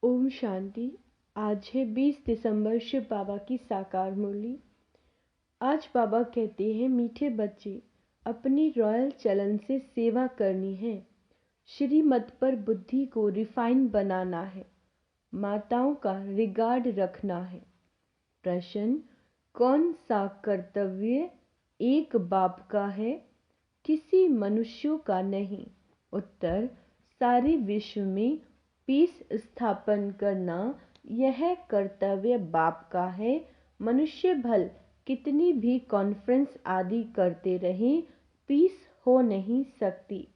ओम शांति। आज है 20 दिसंबर, शिव बाबा की साकार मुरली। आज बाबा कहते हैं, मीठे बच्चे, अपनी रॉयल चलन से सेवा करनी है। श्रीमत पर बुद्धि को रिफाइन बनाना है। माताओं का रिगार्ड रखना है। प्रश्न, कौन सा कर्तव्य एक बाप का है, किसी मनुष्यों का नहीं? उत्तर, सारे विश्व में पीस स्थापन करना यह कर्तव्य बाप का है। मनुष्य भल कितनी भी कॉन्फ्रेंस आदि करते रहें, पीस हो नहीं सकती।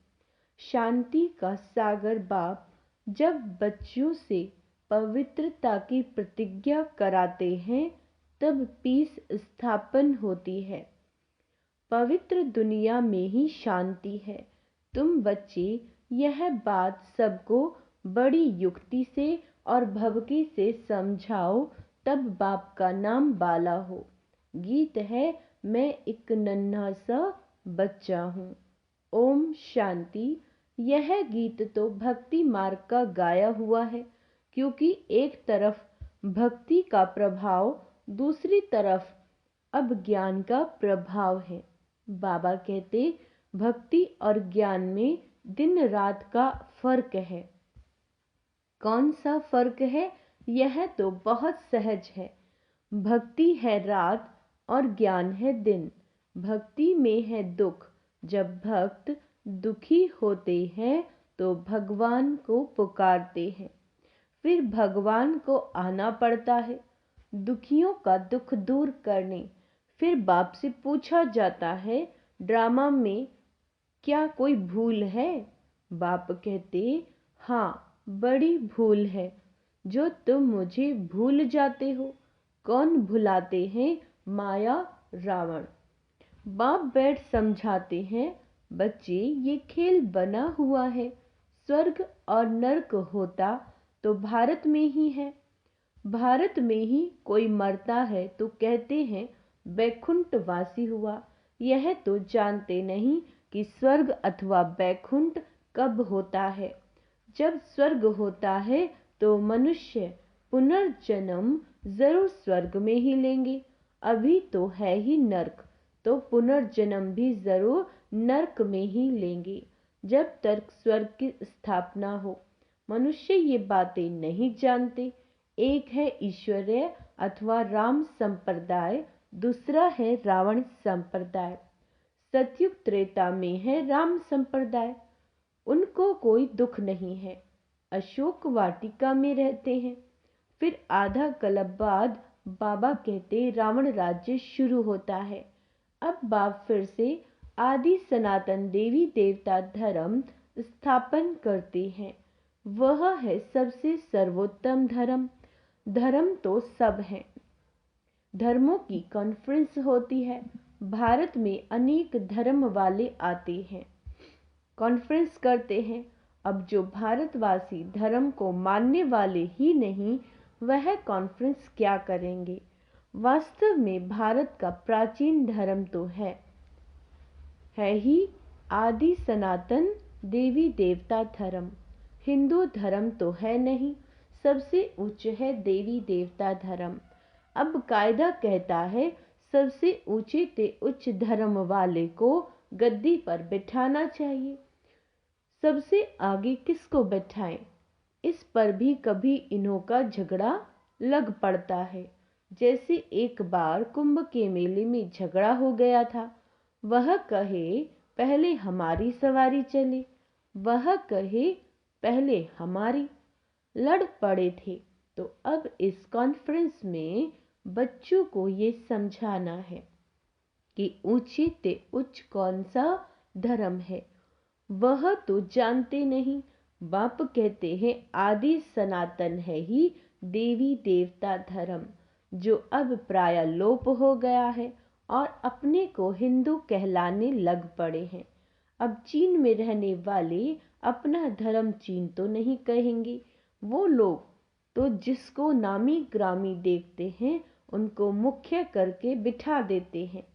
शांति का सागर बाप जब बच्चों से पवित्रता की प्रतिज्ञा कराते हैं, तब पीस स्थापन होती है। पवित्र दुनिया में ही शांति है। तुम बच्चे यह बात सबको बड़ी युक्ति से और भक्ति से समझाओ, तब बाप का नाम बाला हो। गीत है, मैं एक नन्हा सा बच्चा हूँ। ओम शांति। यह गीत तो भक्ति मार्ग का गाया हुआ है, क्योंकि एक तरफ भक्ति का प्रभाव, दूसरी तरफ अब ज्ञान का प्रभाव है। बाबा कहते, भक्ति और ज्ञान में दिन रात का फर्क है। कौन सा फर्क है? यह तो बहुत सहज है। भक्ति है रात और ज्ञान है दिन। भक्ति में है दुख। जब भक्त दुखी होते हैं तो भगवान को पुकारते हैं, फिर भगवान को आना पड़ता है दुखियों का दुख दूर करने। फिर बाप से पूछा जाता है, ड्रामा में क्या कोई भूल है? बाप कहते, हाँ, बड़ी भूल है, जो तुम मुझे भूल जाते हो। कौन भुलाते हैं? माया, रावण। बाप बैठ समझाते हैं, बच्चे, ये खेल बना हुआ है। स्वर्ग और नरक होता तो भारत में ही है। भारत में ही कोई मरता है तो कहते हैं बैकुंठ वासी हुआ। यह तो जानते नहीं कि स्वर्ग अथवा बैकुंठ कब होता है। जब स्वर्ग होता है तो मनुष्य पुनर्जन्म जरूर स्वर्ग में ही लेंगे। अभी तो है ही नरक, तो पुनर्जन्म भी जरूर नरक में ही लेंगे, जब तक स्वर्ग की स्थापना हो। मनुष्य ये बातें नहीं जानते। एक है ईश्वरीय अथवा राम संप्रदाय, दूसरा है रावण संप्रदाय। सतयुग त्रेता में है राम संप्रदाय। उनको कोई दुख नहीं है, अशोक वाटिका में रहते हैं। फिर आधा कल्प बाद बाबा कहते रावण राज्य शुरू होता है। अब बाप फिर से आदि सनातन देवी देवता धर्म स्थापन करते हैं। वह है सबसे सर्वोत्तम धर्म। धर्म तो सब है। धर्मों की कॉन्फ्रेंस होती है। भारत में अनेक धर्म वाले आते हैं, कॉन्फ्रेंस करते हैं। अब जो भारतवासी धर्म को मानने वाले ही नहीं, वह कॉन्फ्रेंस क्या करेंगे? वास्तव में भारत का प्राचीन धर्म तो है ही आदि सनातन देवी देवता धर्म। हिंदू धर्म तो है नहीं, सबसे उच्च है देवी देवता धर्म। अब कायदा कहता है, सबसे ऊंचे से उच्च धर्म वाले को गद्दी पर बिठाना चाहिए। सबसे आगे किसको बैठाएं? इस पर भी कभी इन्हों का झगड़ा लग पड़ता है। जैसे एक बार कुंभ के मेले में झगड़ा हो गया था। वह कहे पहले हमारी सवारी चले, वह कहे पहले हमारी। लड़ पड़े थे। तो अब इस कॉन्फ्रेंस में बच्चों को ये समझाना है कि ऊंचे से उच्च कौन सा धर्म है। वह तो जानते नहीं। बाप कहते हैं आदि सनातन है ही देवी देवता धर्म, जो अब प्राय लोप हो गया है और अपने को हिंदू कहलाने लग पड़े हैं। अब चीन में रहने वाले अपना धर्म चीन तो नहीं कहेंगे। वो लोग तो जिसको नामी ग्रामी देखते हैं, उनको मुख्य करके बिठा देते हैं।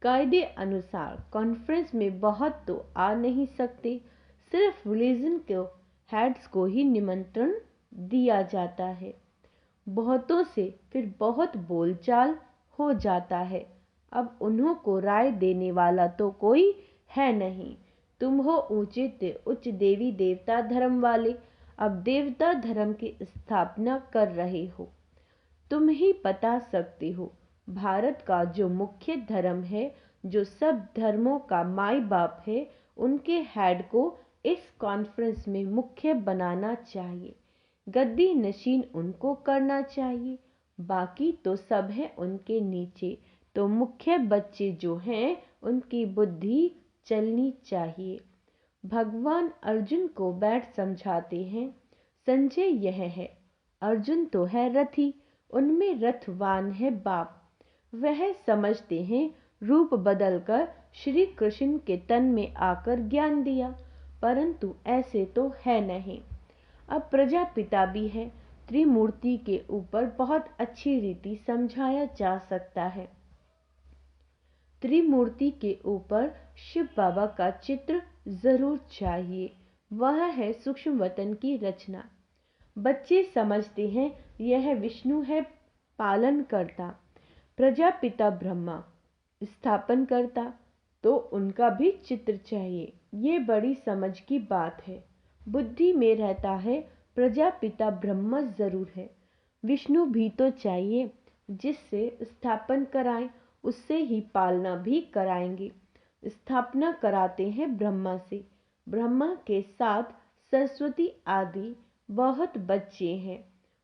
कायदे अनुसार कॉन्फ्रेंस में बहुत तो आ नहीं सकते, सिर्फ रिलीजन के हेड्स को ही निमंत्रण दिया जाता है। बहुतों से फिर बहुत बोलचाल हो जाता है। अब उन्हों को राय देने वाला तो कोई है नहीं। तुम हो ऊंचे उच्च देवी देवता धर्म वाले, अब देवता धर्म की स्थापना कर रहे हो। तुम ही बता सकते हो, भारत का जो मुख्य धर्म है, जो सब धर्मों का माई बाप है, उनके हेड को इस कॉन्फ्रेंस में मुख्य बनाना चाहिए। गद्दी नशीन उनको करना चाहिए, बाकी तो सब है उनके नीचे। तो मुख्य बच्चे जो हैं उनकी बुद्धि चलनी चाहिए। भगवान अर्जुन को बैठ समझाते हैं, संजय यह है, अर्जुन तो है रथी, उनमें रथवान है बाप। वह समझते हैं रूप बदलकर श्री कृष्ण के तन में आकर ज्ञान दिया, परंतु ऐसे तो है नहीं। अब प्रजापिता भी है, त्रिमूर्ति के ऊपर बहुत अच्छी रीति समझाया जा सकता है। त्रिमूर्ति के ऊपर शिव बाबा का चित्र जरूर चाहिए, वह है सूक्ष्म वतन की रचना। बच्चे समझते हैं यह विष्णु है पालन करता, प्रजापिता ब्रह्मा स्थापन करता, तो उनका भी चित्र चाहिए। ये बड़ी समझ की बात है। बुद्धि में रहता है प्रजापिता ब्रह्मा जरूर है, विष्णु भी तो चाहिए, जिससे स्थापन कराएं उससे ही पालना भी कराएंगे। स्थापना कराते हैं ब्रह्मा से, ब्रह्मा के साथ सरस्वती आदि बहुत बच्चे हैं।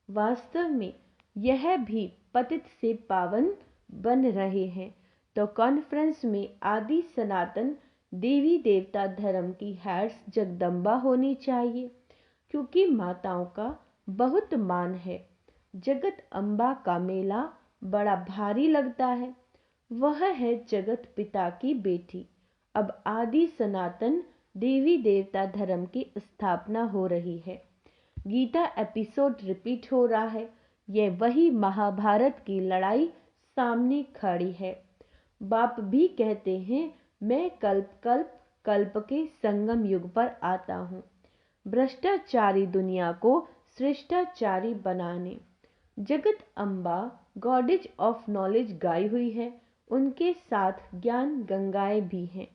वास्तव में यह भी पतित से पावन बन रहे हैं। तो कॉन्फ्रेंस में आदि सनातन देवी देवता धर्म की हेड्स जगदम्बा होनी चाहिए, क्योंकि माताओं का बहुत मान है। जगत अम्बा का मेला बड़ा भारी लगता है, वह है जगत पिता की बेटी। अब आदि सनातन देवी देवता धर्म की स्थापना हो रही है। गीता एपिसोड रिपीट हो रहा है। यह वही महाभारत की लड़ाई सामने खड़ी है। बाप भी कहते हैं, मैं कल्प के संगम युग पर आता हूँ, भ्रष्टाचारी दुनिया को श्रेष्ठाचारी बनाने। जगत अम्बा गॉडेज ऑफ नॉलेज गाई हुई है, उनके साथ ज्ञान गंगाएं भी हैं।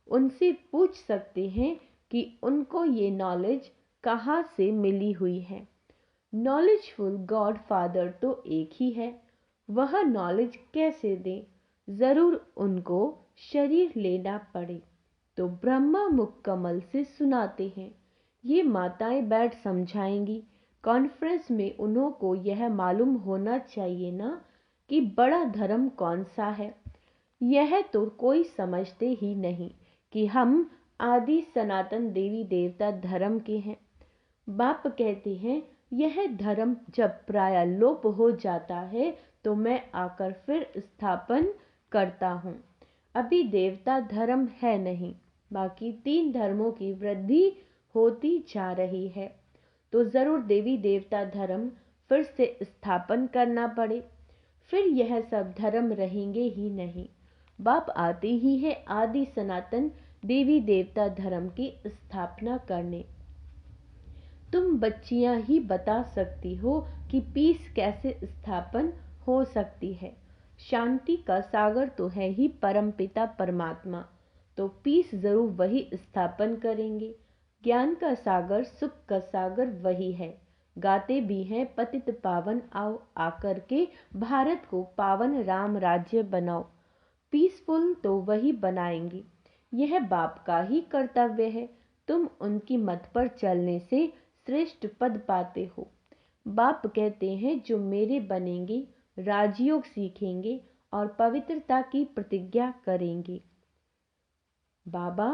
उनसे पूछ सकते हैं कि उनको ये नॉलेज कहाँ से मिली हुई है। नॉलेजफुल गॉड फादर तो एक ही है, वह नॉलेज कैसे दें? जरूर उनको शरीर लेना पड़े। तो ब्रह्मा मुख कमल से सुनाते हैं, ये माताएं बैठ समझाएंगी। कॉन्फ्रेंस में उन्हों को यह मालूम होना चाहिए ना कि बड़ा धर्म कौन सा है। यह तो कोई समझते ही नहीं कि हम आदि सनातन देवी देवता धर्म के हैं। बाप कहते हैं, यह धर्म जब प्राय लोप हो जाता है तो मैं आकर फिर स्थापन करता हूँ। अभी देवता धर्म है नहीं, बाकी 3 धर्मों की वृद्धि होती जा रही है, तो जरूर देवी देवता धर्म फिर से स्थापन करना पड़े, फिर यह सब धर्म रहेंगे ही नहीं। बाप आते ही है आदि सनातन देवी देवता धर्म की स्थापना करने। तुम बच्चियां ही बता सकती हो कि पीस कैसे स्थापन हो सकती है। शांति का सागर तो है ही परमपिता परमात्मा, तो पीस जरूर वही स्थापन करेंगे। ज्ञान का सागर, सुख का सागर वही है। गाते भी हैं, पतित पावन आओ, आकर के भारत को पावन राम राज्य बनाओ। पीसफुल तो वही बनाएंगे, यह बाप का ही कर्तव्य है। तुम उनकी मत पर चलने से श्रेष्ठ पद पाते हो। बाप कहते हैं, जो मेरे बनेंगे राजयोग सीखेंगे और पवित्रता की प्रतिज्ञा करेंगे। बाबा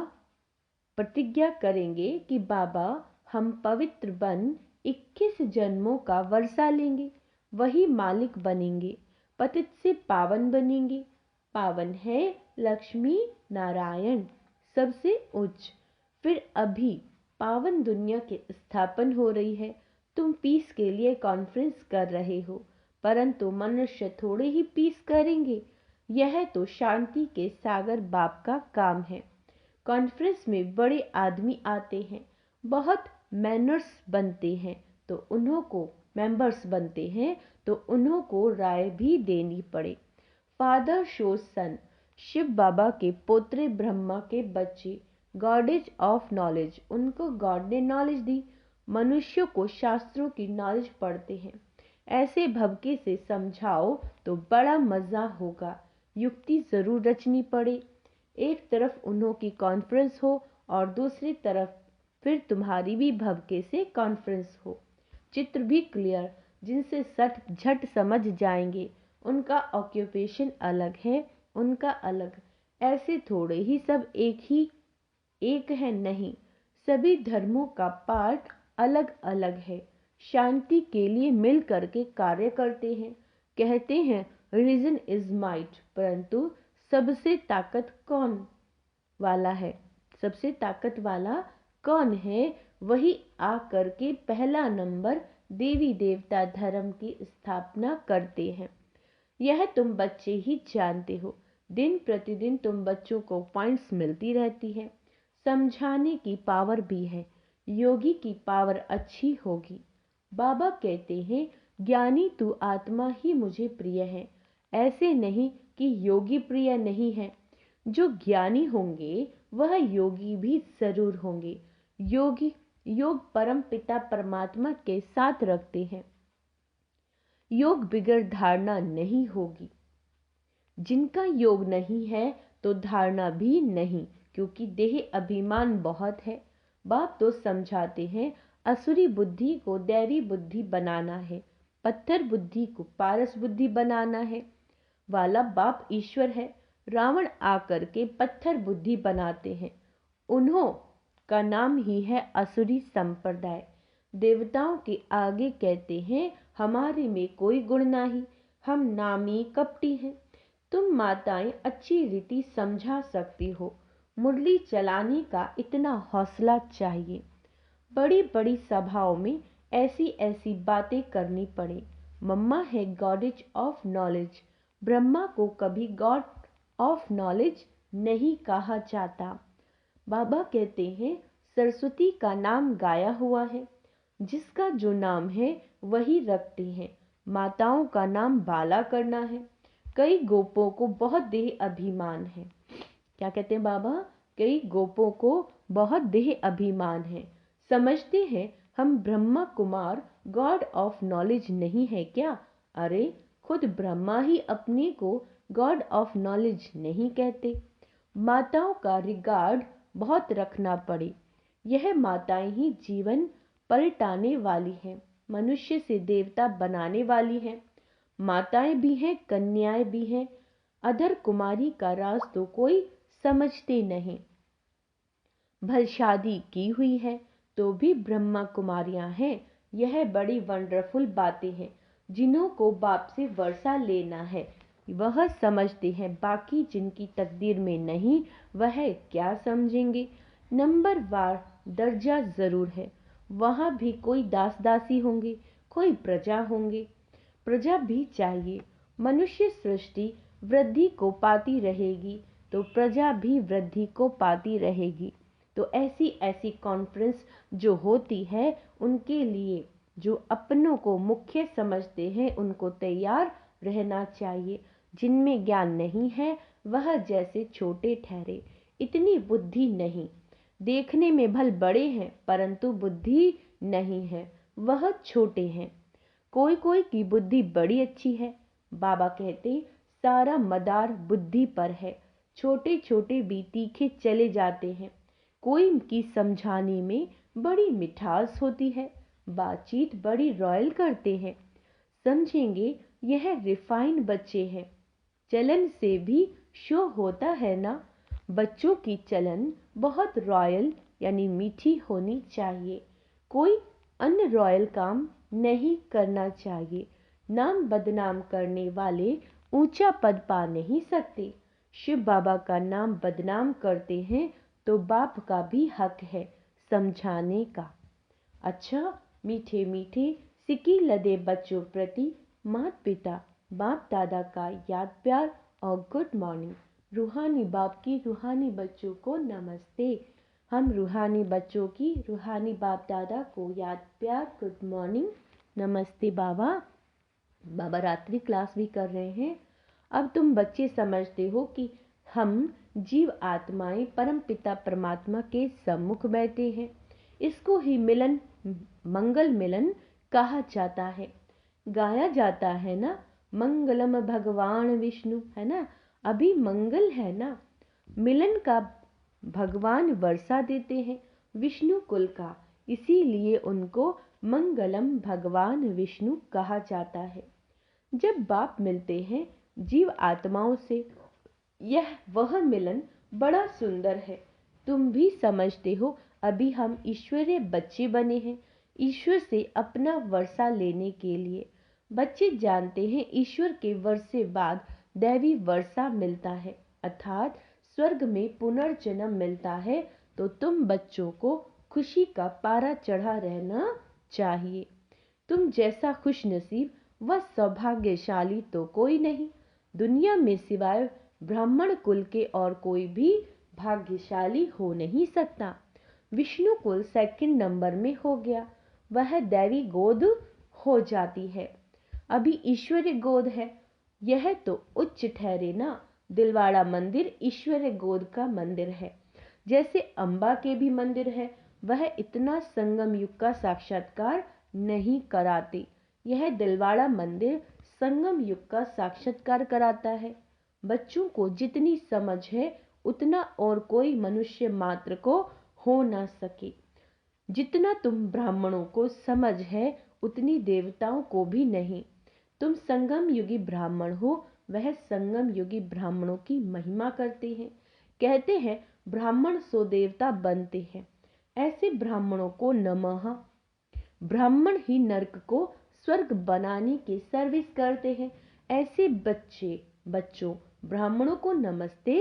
प्रतिज्ञा करेंगे कि बाबा हम पवित्र बन 21 जन्मों का वर्षा लेंगे, वही मालिक बनेंगे, पतित से पावन बनेंगे। पावन है लक्ष्मी नारायण सबसे उच्च। फिर अभी पावन दुनिया की स्थापन हो रही है। तुम पीस के लिए कॉन्फ्रेंस कर रहे हो, परंतु मनुष्य थोड़े ही पीस करेंगे। यह तो शांति के सागर बाप का काम है। कॉन्फ्रेंस में बड़े आदमी आते हैं, बहुत मैनर्स बनते हैं, तो उन्हों को मेंबर्स बनते हैं तो उन्हों को राय भी देनी पड़े। फादर शोज सन, शिव बाबा के पोत्रे ब्रह्मा के बच्चे, गॉडेज ऑफ नॉलेज, उनको गॉड ने नॉलेज दी। मनुष्यों को शास्त्रों की नॉलेज पढ़ते हैं। ऐसे भवके से समझाओ तो बड़ा मजा होगा। युक्ति जरूर रचनी पड़े। एक तरफ उन्हों की कॉन्फ्रेंस हो और दूसरी तरफ फिर तुम्हारी भी भवके से कॉन्फ्रेंस हो। चित्र भी क्लियर, जिनसे सट झट समझ जाएंगे। उनका ऑक्यूपेशन अलग है, उनका अलग। ऐसे थोड़े ही सब एक है, नहीं, सभी धर्मों का पार्ट अलग अलग है। शांति के लिए मिल करके कार्य करते हैं। कहते हैं रिलीजन इज माइट, परंतु सबसे ताकत कौन वाला है? सबसे ताकत वाला कौन है? वही आ करके पहला नंबर देवी देवता धर्म की स्थापना करते हैं। यह तुम बच्चे ही जानते हो। दिन प्रतिदिन तुम बच्चों को पॉइंट्स मिलती रहती है। समझाने की पावर भी है। योगी की पावर अच्छी होगी। बाबा कहते हैं ज्ञानी तू आत्मा ही मुझे प्रिय है। ऐसे नहीं कि योगी प्रिय नहीं है। जो ज्ञानी होंगे वह योगी भी जरूर होंगे। योग परम पिता परमात्मा के साथ रखते हैं। योग बिगड़ धारणा नहीं होगी। जिनका योग नहीं है तो धारणा भी नहीं, क्योंकि देह अभिमान बहुत है। बाप तो समझाते हैं असुरी बुद्धि को दैवी बुद्धि बनाना है, पत्थर बुद्धि को पारस बुद्धि बनाना है। वाला बाप ईश्वर है। रावण आकर के पत्थर बुद्धि बनाते हैं। उन्हों का नाम ही है असुरी संप्रदाय। देवताओं के आगे कहते हैं हमारे में कोई गुण नहीं, हम नामी कपटी हैं। तुम माताएं अच्छी रीति समझा सकती हो। मुरली चलाने का इतना हौसला चाहिए। बड़ी बड़ी सभाओं में ऐसी ऐसी बातें करनी पड़े। मम्मा है गॉडेज ऑफ नॉलेज। ब्रह्मा को कभी गॉड ऑफ नॉलेज नहीं कहा जाता। बाबा कहते हैं सरस्वती का नाम गाया हुआ है। जिसका जो नाम है वही रखते हैं। माताओं का नाम बाला करना है। कई गोपों को बहुत देह अभिमान है। क्या कहते हैं बाबा? कई गोपों को बहुत देह अभिमान है। समझते हैं हम Brahma Kumar God of knowledge नहीं है क्या? अरे खुद ब्रह्मा ही अपने को गॉड ऑफ नॉलेज नहीं कहते। माताओं का रिगार्ड बहुत रखना पड़े। यह माताएं ही जीवन पलटाने वाली हैं, मनुष्य से देवता बनाने वाली हैं। माताएं भी हैं, कन्याएं भी हैं। अधर कुमारी का राज तो कोई समझते नहीं। भल शादी की हुई है तो भी ब्रह्मा कुमारियां हैं। यह बड़ी वंडरफुल बातें हैं। जिन्हों को बाप से वर्षा लेना है वह समझते हैं। बाकी जिनकी तकदीर में नहीं वह क्या समझेंगे। नंबर वार दर्जा जरूर है। वहां भी कोई दास दासी होंगे, कोई प्रजा होंगे। प्रजा भी चाहिए। मनुष्य सृष्टि वृद्धि को पाती रहेगी तो प्रजा भी वृद्धि को पाती रहेगी। तो ऐसी ऐसी कॉन्फ्रेंस जो होती है उनके लिए जो अपनों को मुख्य समझते हैं उनको तैयार रहना चाहिए। जिनमें ज्ञान नहीं है वह जैसे छोटे ठहरे। इतनी बुद्धि नहीं। देखने में भल बड़े हैं परंतु बुद्धि नहीं है, वह छोटे हैं। कोई कोई की बुद्धि बड़ी अच्छी है। बाबा कहते सारा मदार बुद्धि पर है। छोटे छोटे भी तीखे चले जाते हैं। कोई की समझाने में बड़ी मिठास होती है। बातचीत बड़ी रॉयल करते हैं। समझेंगे यह रिफाइन बच्चे हैं। चलन से भी शो होता है ना। बच्चों की चलन बहुत रॉयल यानी मीठी होनी चाहिए। कोई अन्य रॉयल काम नहीं करना चाहिए। नाम बदनाम करने वाले ऊंचा पद पा नहीं सकते। शिव बाबा का नाम बदनाम करते हैं तो बाप का भी हक है समझाने का। अच्छा, मीठे मीठे सिक्की लदे बच्चों प्रति माता पिता बाप दादा का याद प्यार और गुड मॉर्निंग। रूहानी बाप की रूहानी बच्चों को नमस्ते। हम रूहानी बच्चों की रूहानी बाप दादा को याद प्यार गुड मॉर्निंग, नमस्ते बाबा। बाबा रात्रि क्लास भी कर रहे हैं। अब तुम बच्चे समझते हो कि हम जीव आत्माएं परम पिता परमात्मा के सम्मुख बैठे हैं। इसको ही मिलन, मंगल मिलन कहा जाता है, गाया जाता है ना, मंगलम भगवान विष्णु, है ना। अभी मंगल है ना, मिलन का भगवान वर्षा देते हैं विष्णु कुल का, इसीलिए उनको मंगलम भगवान विष्णु कहा जाता है। जब बाप मिलते हैं जीव आत्माओं से, यह वह मिलन बड़ा सुंदर है। तुम भी समझते हो अभी हम ईश्वरीय बच्चे बने हैं ईश्वर से अपना वर्षा लेने के लिए। बच्चे जानते हैं ईश्वर के वर्षे बाद दैवी वर्षा मिलता है, अर्थात स्वर्ग में पुनर्जन्म मिलता है। तो तुम बच्चों को खुशी का पारा चढ़ा रहना चाहिए। तुम जैसा खुशनसीब व सौभाग्यशाली तो कोई नहीं दुनिया में, सिवाय ब्राह्मण कुल के और कोई भी भाग्यशाली हो नहीं सकता। विष्णु कुल सेकंड नंबर में हो गया, वह दैवी गोद हो जाती है। अभी ईश्वरीय गोद है, यह तो उच्च ठहरे ना। दिलवाड़ा मंदिर ईश्वरीय गोद का मंदिर है। जैसे अंबा के भी मंदिर है, वह इतना संगम युग का साक्षात्कार नहीं कराते। यह दिलवाड़ा मंदिर संगम युग का साक्षात्कार कराता है। बच्चों को जितनी समझ है उतना और कोई मनुष्य मात्र को हो ना सके। जितना तुम ब्राह्मणों को समझ है उतनी देवताओं को भी नहीं। तुम संगम युगी ब्राह्मण हो, वह संगम युगी ब्राह्मणों की महिमा करते हैं। कहते हैं ब्राह्मण सो देवता बनते हैं। ऐसे ब्राह्मणों को नमः। ब्राह्मण ही नरक को स्वर्ग बनाने की सर्विस करते हैं। ऐसे बच्चों ब्राह्मणों को नमस्ते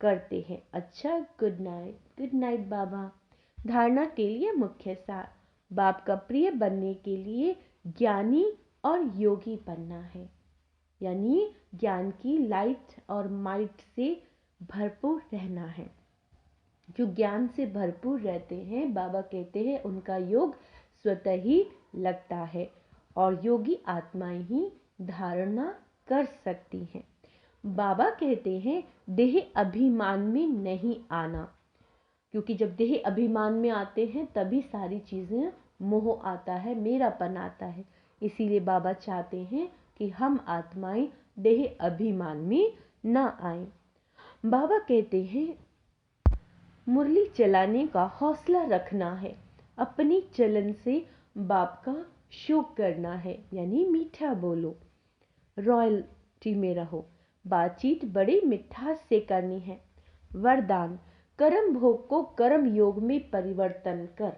करते हैं। अच्छा, गुड नाइट बाबा। धारणा के लिए मुख्य सार, बाप का प्रिय बनने के लिए ज्ञानी और योगी बनना है, यानी ज्ञान की लाइट और माइट से भरपूर रहना है। जो ज्ञान से भरपूर रहते हैं, बाबा कहते हैं उनका योग स्वतः ही लगता है और योगी आत्माएं ही धारणा कर सकती हैं। बाबा कहते हैं देह अभिमान में नहीं आना, क्योंकि जब देह अभिमान में आते हैं तभी सारी चीजें मोह आता है, मेरापन आता है। इसीलिए बाबा चाहते हैं कि हम आत्माएं देह अभिमान में ना आए। बाबा कहते हैं मुरली चलाने का हौसला रखना है, अपनी चलन से बाप का शोक करना है, यानी मीठा बोलो, रॉयल्टी में रहो, बातचीत बड़े मिठास से करनी है। वरदान, कर्म भोग को कर्म योग में परिवर्तन कर,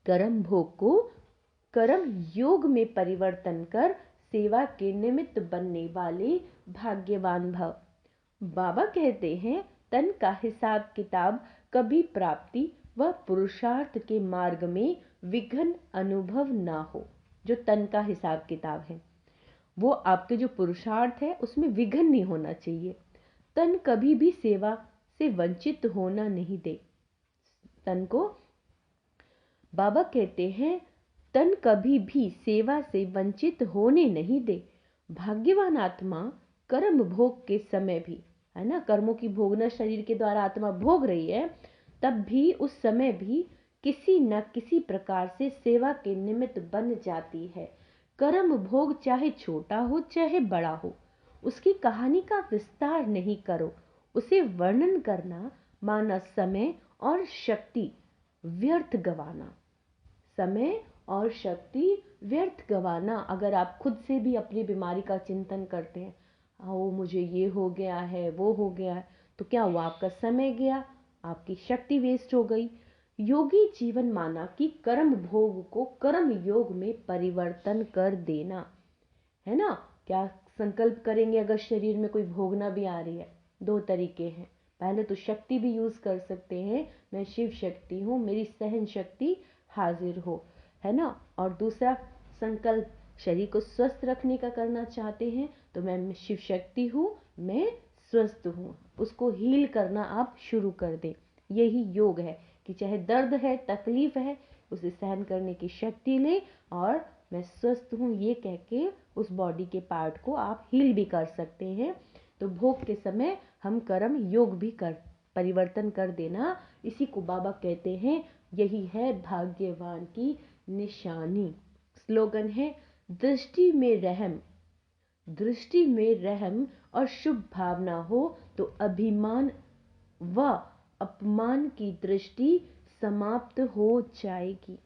कर्म भोग को कर्म योग में परिवर्तन कर सेवा के निमित्त बनने वाले भाग्यवान भव। बाबा कहते हैं तन का हिसाब किताब कभी प्राप्ति व पुरुषार्थ के मार्ग में विघ्न अनुभव ना हो। जो तन का हिसाब किताब है वो आपके जो पुरुषार्थ है उसमें विघ्न नहीं होना चाहिए। तन कभी भी सेवा से वंचित होना नहीं दे। तन को बाबा कहते हैं तन कभी भी सेवा से वंचित होने नहीं दे। भाग्यवान आत्मा कर्म भोग के समय भी, है ना, कर्मों की भोगना शरीर के द्वारा आत्मा भोग रही है, तब भी उस समय भी किसी न किसी प्रकार से सेवा के निमित्त बन जाती है। कर्म भोग चाहे छोटा हो चाहे बड़ा हो, उसकी कहानी का विस्तार नहीं करो। उसे वर्णन करना माना समय और शक्ति व्यर्थ गवाना, समय और शक्ति व्यर्थ गवाना। अगर आप खुद से भी अपनी बीमारी का चिंतन करते हैं, ओ मुझे ये हो गया है वो हो गया है, तो क्या हुआ? आपका समय गया, आपकी शक्ति वेस्ट हो गई। योगी जीवन माना कि कर्म भोग को कर्म योग में परिवर्तन कर देना, है ना। क्या संकल्प करेंगे अगर शरीर में कोई भोगना भी आ रही है? दो तरीके हैं। पहले तो शक्ति भी यूज कर सकते हैं, मैं शिव शक्ति हूँ, मेरी सहन शक्ति हाजिर हो, है ना। और दूसरा संकल्प शरीर को स्वस्थ रखने का करना चाहते हैं तो मैं शिव शक्ति हूँ, मैं स्वस्थ हूँ, उसको हील करना आप शुरू कर दें। यही योग है कि चाहे दर्द है, तकलीफ है, उसे सहन करने की शक्ति ले और मैं स्वस्थ हूँ ये कह के उस बॉडी के पार्ट को आप हील भी कर सकते हैं। तो भोग के समय हम कर्म योग भी कर परिवर्तन कर देना, इसी को बाबा कहते हैं यही है भाग्यवान की निशानी। स्लोगन है दृष्टि में रहम, दृष्टि में रहम और शुभ भावना हो तो अभिमान व अपमान की दृष्टि समाप्त हो जाएगी,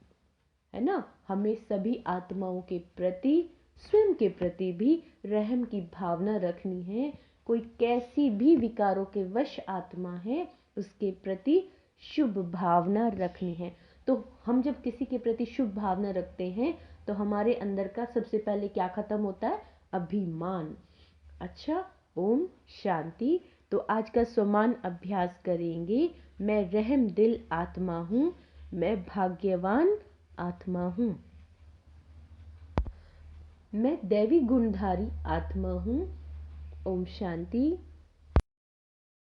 है ना। हमें सभी आत्माओं के प्रति, स्वयं के प्रति भी रहम की भावना रखनी है। कोई कैसी भी विकारों के वश आत्मा है उसके प्रति शुभ भावना रखनी है। तो हम जब किसी के प्रति शुभ भावना रखते हैं तो हमारे अंदर का सबसे पहले क्या खत्म होता है? अभिमान। अच्छा, ओम शांति। तो आज का स्वमान अभ्यास करेंगे। मैं रहम दिल आत्मा हूँ, मैं भाग्यवान आत्मा हूँ, मैं दैवी गुणधारी आत्मा हूँ। ओम शांति।